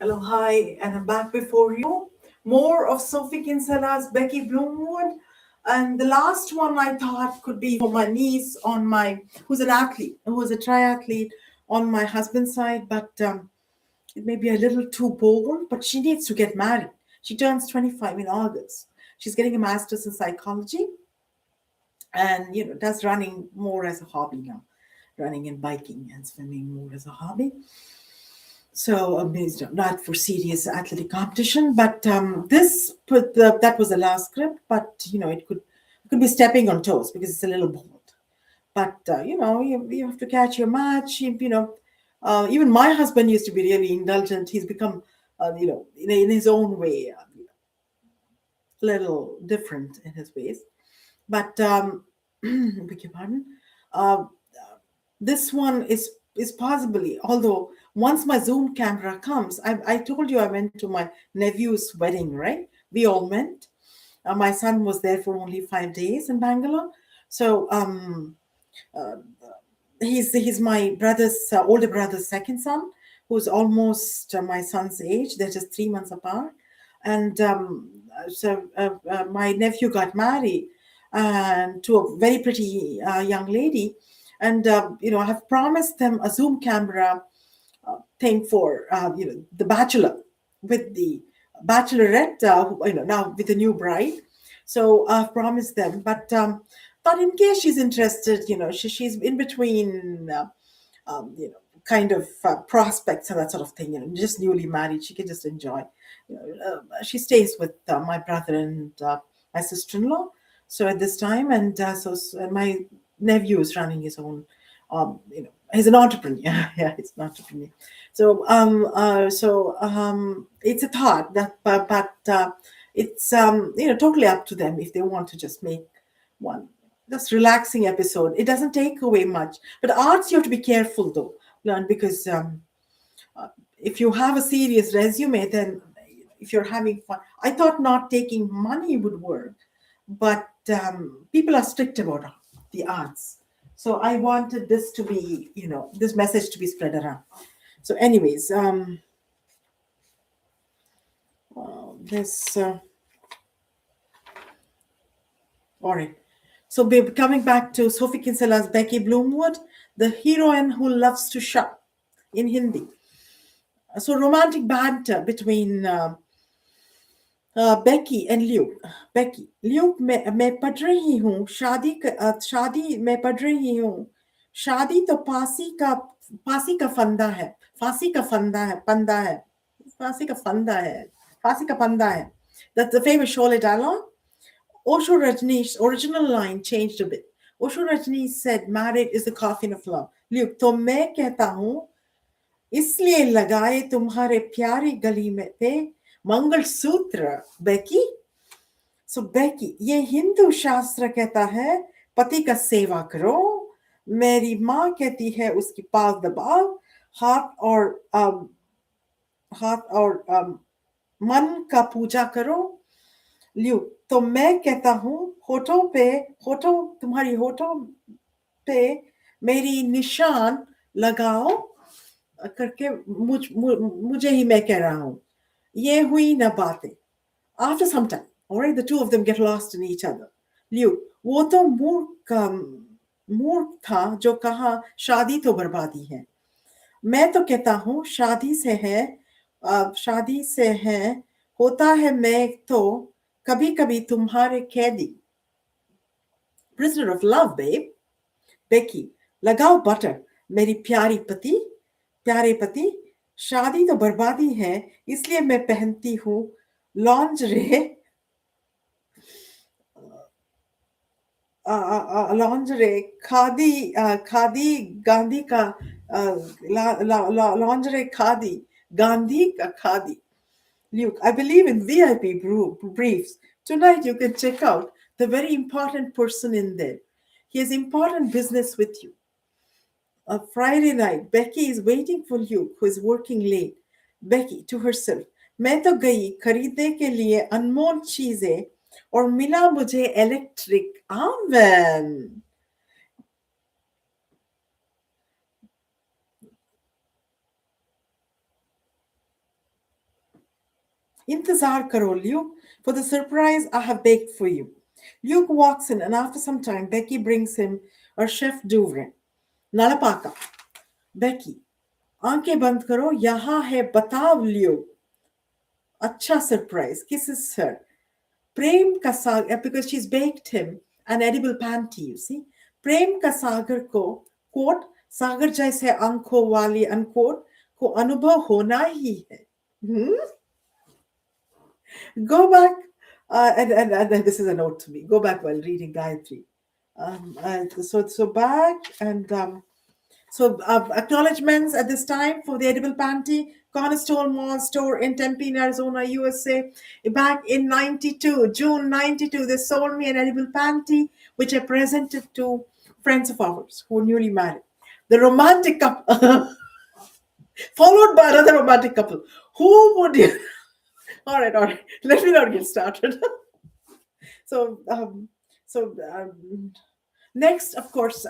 Hello, hi, and I'm back before you. More of Sophie Kinsella's Becky Bloomwood. And the last one I thought could be for my niece who's an athlete, who's a triathlete on my husband's side, but it may be a little too bold, but she needs to get married. She turns 25 in August. She's getting a master's in psychology and, does running more as a hobby now, running and biking and swimming more as a hobby. So it's not for serious athletic competition, but that was the last script. But it could be stepping on toes because it's a little bold. But you have to catch your match. Even my husband used to be really indulgent. He's become in his own way a little different in his ways. But beg your pardon. Uh, this one is possibly, although once my Zoom camera comes, I told you I went to my nephew's wedding, right? We all went. My son was there for only 5 days in Bangalore. So uh, he's my brother's older brother's second son, who's almost my son's age. They're just 3 months apart. And my nephew got married and to a very pretty young lady, and I have promised them a Zoom camera thing for the bachelor with the bachelorette, now with the new bride. So I've promised them, but thought in case she's interested, she's in between, kind of prospects and that sort of thing. Just newly married, she can just enjoy. She stays with my brother and my sister-in-law. So at this time, and my nephew is running his own. He's an entrepreneur. Yeah, he's an entrepreneur. So it's a thought that, but it's totally up to them if they want to just make one just relaxing episode. It doesn't take away much, but arts you have to be careful though, learn because if you have a serious resume, then if you're having fun, I thought not taking money would work, but people are strict about the arts. So I wanted this to be, this message to be spread around. So, anyways, this, all right. So, we're coming back to Sophie Kinsella's Becky Bloomwood, the heroine who loves to shop in Hindi. So, romantic banter between Becky and Luke Becky Luke मैं पढ़ रही हूँ शादी मैं पढ़ रही हूँ शादी तो फांसी का फंदा है फांसी का फंदा है पंदा है फांसी का फंदा है फांसी का फंदा है. That's the famous Sholay dialogue. Osho Rajneesh original line changed a bit. Osho Rajneesh said marriage is the coffin of love. Luke तो मैं कहता हूँ इसलिए लगाए तुम्हारे प्यारी गली में पे मंगलसूत्र बेकी. सो बेकी ये हिंदू शास्त्र कहता है पति का सेवा करो. मेरी माँ कहती है उसकी पाल दबाओ हाथ और मन का पूजा करो. ल्यू तो मैं कहता हूँ तुम्हारी होठों पे मेरी निशान लगाओ करके मुझे ही मैं कह रहा हूँ. ये हुई ना बातें. After some time, all right, the two of them get lost in each other. Liu, वो तो मूर्ख था जो कहा शादी तो बर्बादी है. मैं तो कहता हूँ शादी से है होता है मैं तो कभी कभी तुम्हारे कैदी. Prisoner of love, babe. Becky, लगाओ बटर मेरी प्यारे पति. शादी तो बर्बादी है इसलिए मैं पहनती हूँ लॉन्जरे खादी गांधी का लॉन्जरे गांधी का khadi. Luke, I believe in VIP briefs. Tonight you can check out the very important person in there. He has important business with you. A Friday night, Becky is waiting for Luke, who is working late. Becky to herself, मैं तो गई खरीदने के लिए अनमोल चीजें और मिला मुझे electric oven. Intezar karo, Luke, for the surprise I have baked for you. Luke walks in, and after some time, Becky brings him a chef d'oeuvre. Nalapaka. Becky. आंखें बंद करो यहाँ है बताव लियो अच्छा surprise kisses her prem ka sagar because she's baked him an edible panty you see prem ka sagar ko quote sagar jaise aankhon wali unquote ko anubhav hona hi hai hmm? Go back and this is a note to me go back while reading Gayatri so back and so acknowledgements at this time for the edible panty Cornerstone Mall store in Tempe, Arizona, USA. Back in 92, June 92, they sold me an edible panty, which I presented to friends of ours who were newly married. The romantic couple, followed by another romantic couple. Who would you? All right. Let me not get started. so, um, so next, of course,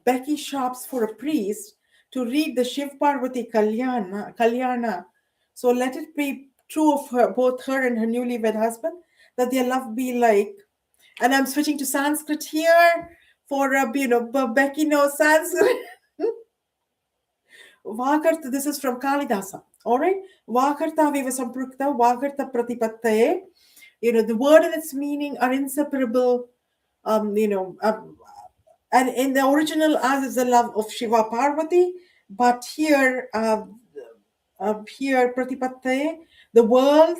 Becky shops for a priest to read the Shiv Parvati Kalyana. So let it be true of her, both her and her newlywed husband, that their love be like. And I'm switching to Sanskrit here for Becky knows Sanskrit. Vakarta, this is from Kalidasa. All right. Vakarta viva samprukta, Vakarta pratipattaye. The word and its meaning are inseparable. And in the original, as is the love of Shiva Parvati, but here Pratipattaye, the world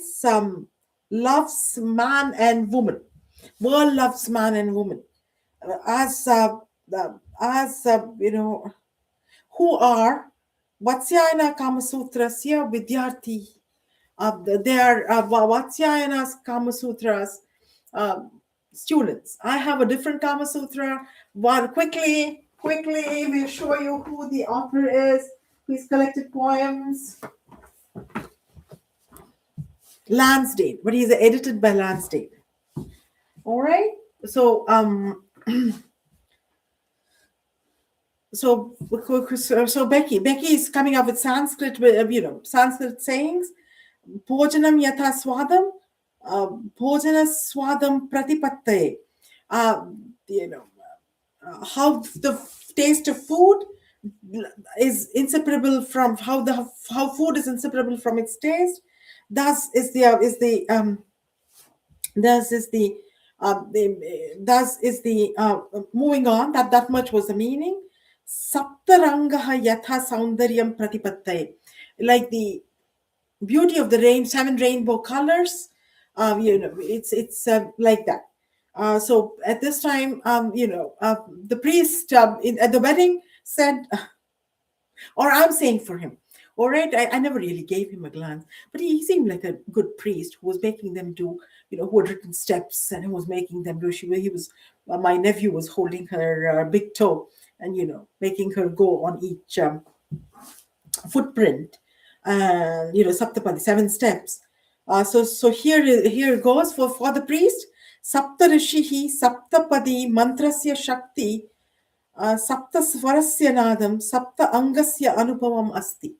loves man and woman. World loves man and woman as who are Vatsyayana Kamasutrasya Vidyarthi. They are Vatsyayana's Kama Sutras students. I have a different Kama Sutra. One quickly, we'll show you who the author is. He's collected poems. Lansdale, but he's edited by Lansdale. All right. So so Becky is coming up with Sanskrit, Sanskrit sayings. Bhojanam yatha swadam, bhojana swadam pratipattaye. How the taste of food is inseparable from how food is inseparable from its taste. Thus is the moving on. That much was the meaning. Saptarangaha yatha saundaryam pratipattaye, like the beauty of the seven rainbow colors. It's like that. So at this time, the priest at the wedding said, or I'm saying for him. All right, I never really gave him a glance, but he seemed like a good priest who was making them do, who had written steps and who was making them do. My nephew was holding her big toe and, making her go on each footprint. Saptapadi, 7 steps. So here goes for the priest. Sapta Rishihi, Saptapadi, Mantrasya Shakti, Sapta Swarasya Nadam, Sapta Angasya Anupamam Asti.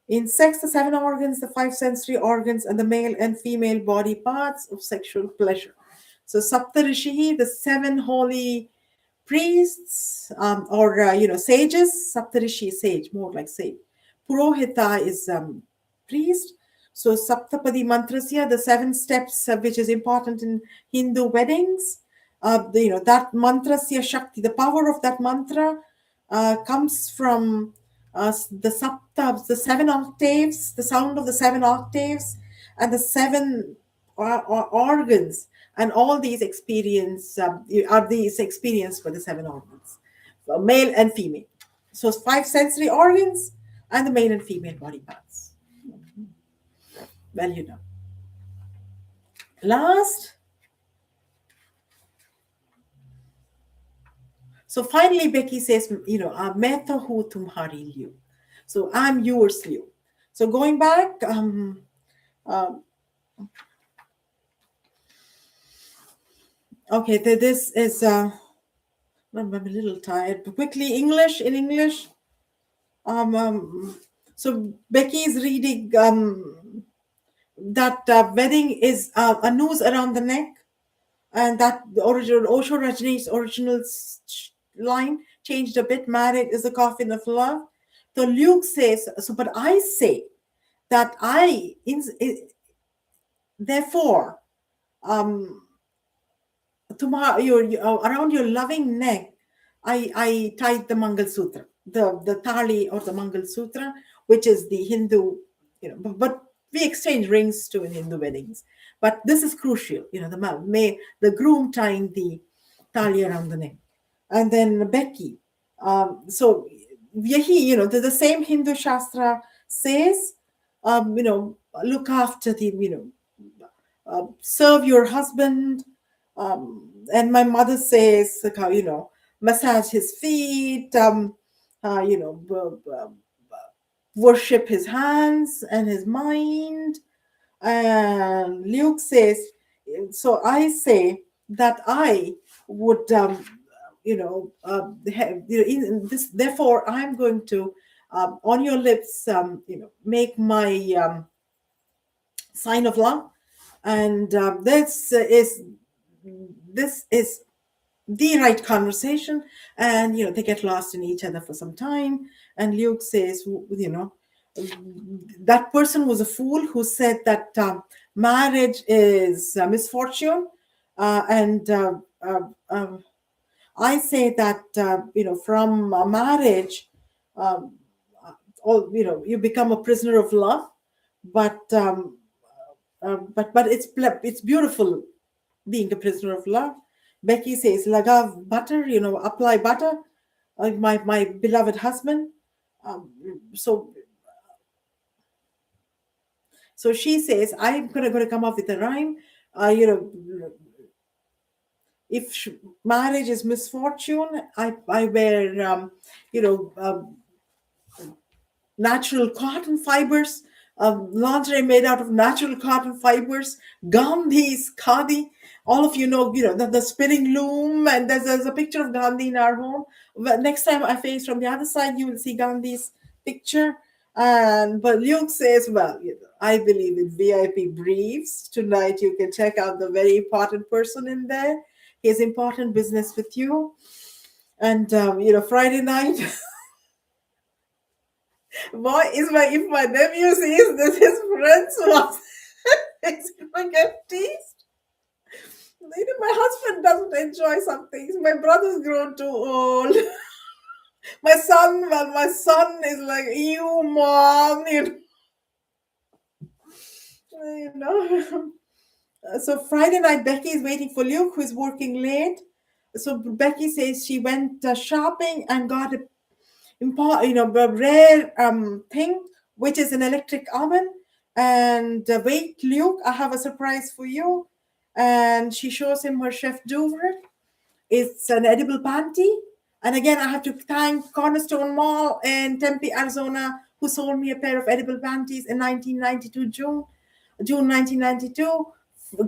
In sex, the 7 organs, the 5 sensory organs, and the male and female body parts of sexual pleasure. So Sapta Rishihi, the 7 holy priests, or sages. Saptarishi is sage, more like sage. Purohita is priest. So Saptapadi Mantrasya, the 7 steps, which is important in Hindu weddings. That Mantrasya Shakti, the power of that mantra comes from the saptabs, the 7 octaves, the sound of the 7 octaves, and the 7 organs. And all these are these experienced by the 7 organs, male and female. So 5 sensory organs and the male and female body parts. Well, Last. So finally, Becky says, "Main to hu tumhari lieu." So I'm yours, lieu. So going back, okay, this is. I'm a little tired. But quickly, in English. So Becky is reading that wedding is a noose around the neck, and that the original Osho Rajneesh's original line changed a bit. Marriage is a coffin of love. So Luke says so, but I say that therefore, um, tomorrow around your loving neck, I tied the Mangal Sutra, the thali or the Mangal Sutra, which is the Hindu, but we exchange rings too in Hindu weddings. But this is crucial, the groom tying the thali around the neck, and then Becky. So Yahi, the same Hindu Shastra says, look after the, serve your husband. And my mother says, like, massage his feet, worship his hands and his mind. And Luke says, so I say that I would, in this, therefore, I'm going to, on your lips, make my sign of love. And this is the right conversation, and they get lost in each other for some time. And Luke says, that person was a fool who said that marriage is misfortune, and I say that from a marriage, you become a prisoner of love, but but it's beautiful being a prisoner of love. Becky says, "Lagav butter, apply butter." My beloved husband. So she says, "I'm gonna come up with a rhyme." If marriage is misfortune, I wear natural cotton fibers, lingerie made out of natural cotton fibers, Gandhi's khadi. All of the spinning loom, and there's a picture of Gandhi in our home. But next time I face from the other side, you will see Gandhi's picture. But Luke says, well, I believe in VIP briefs. Tonight you can check out the very important person in there. He has important business with you. And Friday night. Boy, if my nephew sees this, his friends was he's gonna get teased. My husband doesn't enjoy some things. My brother's grown too old. My son is like, you mom, you know. So Friday night, Becky is waiting for Luke, who is working late. So Becky says she went shopping and got a rare thing, which is an electric oven. And wait, Luke, I have a surprise for you. And she shows him her chef d'oeuvre. It's an edible panty. And again, I have to thank Cornerstone Mall in Tempe, Arizona, who sold me a pair of edible panties in 1992, June 1992,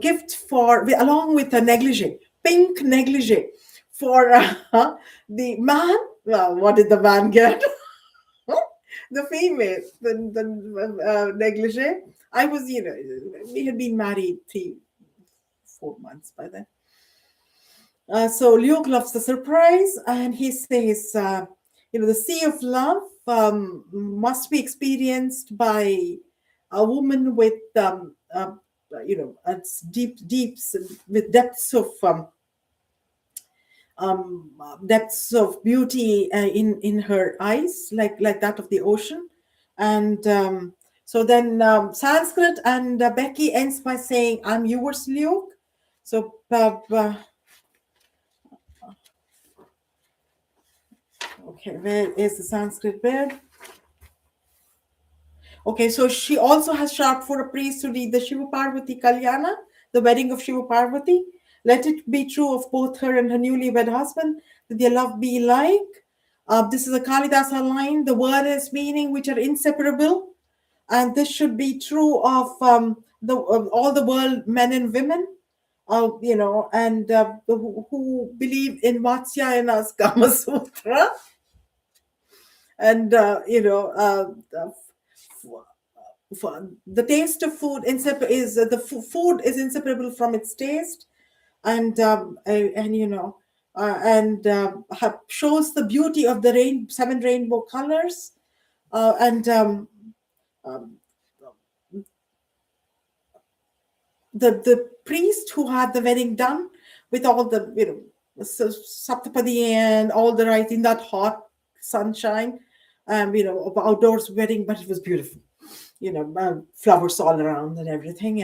gift along with a negligee, pink negligee for the man. Well, what did the man get? The female, the negligee. I was, we had been married 3-4 months by then. So Luke loves the surprise, and he says, the sea of love must be experienced by a woman with, it's deeps with depths of beauty in her eyes, like that of the ocean. And so then Sanskrit, and Becky ends by saying, "I'm yours, Luke." So okay, where is the Sanskrit bed? Okay, so she also has shout for a priest to read the Shiva Parvati Kalyana, the wedding of Shiva Parvati. Let it be true of both her and her newlywed husband that their love be like. This is a Kalidasa line. The word is meaning which are inseparable, and this should be true of all the world, men and women. And who believe in Vatsyayana's Kama Sutra, and the taste of food is food is inseparable from its taste, and shows the beauty of the seven rainbow colors, and the priest who had the wedding done with all the saptapadi and all the right in that hot sunshine, outdoors wedding, but it was beautiful, flowers all around and everything,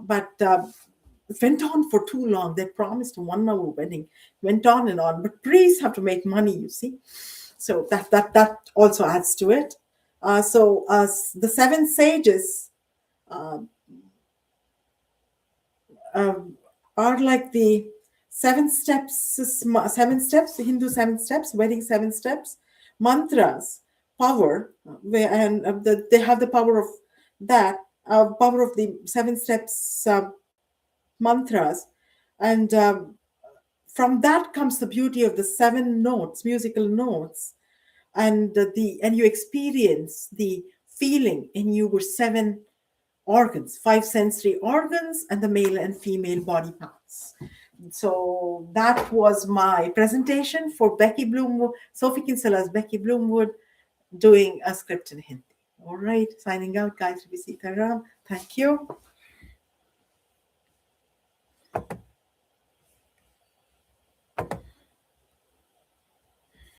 but it went on for too long. They promised a 1 hour wedding, went on and on, but priests have to make money, you see, so that also adds to it. The seven sages are like the seven steps, Hindu seven steps, wedding seven steps, mantras, power, and they have the power of that, power of the seven steps mantras, and from that comes the beauty of the seven notes, musical notes, and you experience the feeling in your seven organs, five sensory organs, and the male and female body parts. So that was my presentation for Becky Bloomwood, Sophie Kinsella's Becky Bloomwood, doing a script in Hindi. All right, signing out, guys. Thank you.